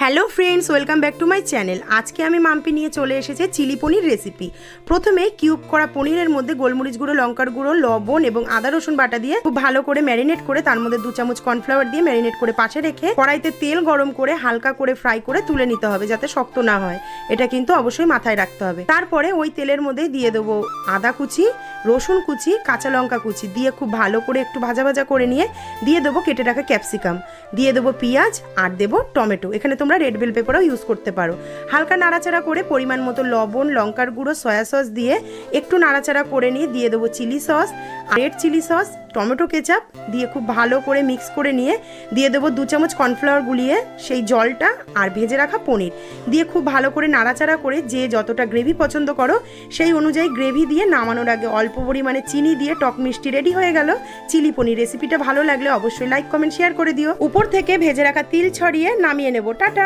Hello friends, welcome back to my channel. আজকে আমি মাম্পি নিয়ে চলে এসেছি চিলি পনির রেসিপি। প্রথমে কিউব করা পনিরের মধ্যে গোলমরিচ গুঁড়ো, লঙ্কার গুঁড়ো, লবণ এবং আদা রসুন বাটা দিয়ে খুব ভালো করে ম্যারিনেট করে তার মধ্যে 2 চামচ কর্নফ্লাওয়ার দিয়ে ম্যারিনেট করে পাশে রেখে কড়াইতে তেল গরম করে হালকা করে ফ্রাই করে তুলে নিতে হবে যাতে শক্ত না হয়। এটা কিন্তু অবশ্যই মাথায় রাখতে হবে। তারপরে ওই তেলের মধ্যে দিয়ে দেবো আদা কুচি, রসুন কুচি, কাঁচা লঙ্কা কুচি দিয়ে খুব ভালো করে একটু ভাজা ভাজা করে নিয়ে দিয়ে দেবো কেটে রাখা ক্যাপসিকাম, দিয়ে দেবো পেঁয়াজ আর দেবো টমেটো। এখানে তোমরা রেড বেল পেপারও ইউজ করতে পারো। হালকা নাড়াচাড়া করে পরিমাণ মতো লবণ, লঙ্কার গুঁড়ো, সয়া সস দিয়ে একটু নাড়াচাড়া করে নিয়ে দিয়ে দেবো chilli sauce, red chilli sauce, tomato ketchup দিয়ে খুব ভালো করে মিক্স করে নিয়ে দিয়ে দেবো 2 চামচ কর্নফ্লাওয়ার গুলিয়ে সেই জলটা আর ভেজে রাখা পনির দিয়ে খুব ভালো করে নাড়াচাড়া করে যে যতটা গ্রেভি পছন্দ করো সেই অনুযায়ী গ্রেভি দিয়ে নামানোর আগে অল্প পরিমাণে চিনি দিয়ে টক মিষ্টি রেডি হয়ে গেল চিলি পনির। রেসিপিটা ভালো লাগলে অবশ্যই লাইক, কমেন্ট, শেয়ার করে দিও। উপর থেকে ভেজে রাখা তিল ছড়িয়ে নামিয়ে নেবো। টাটা।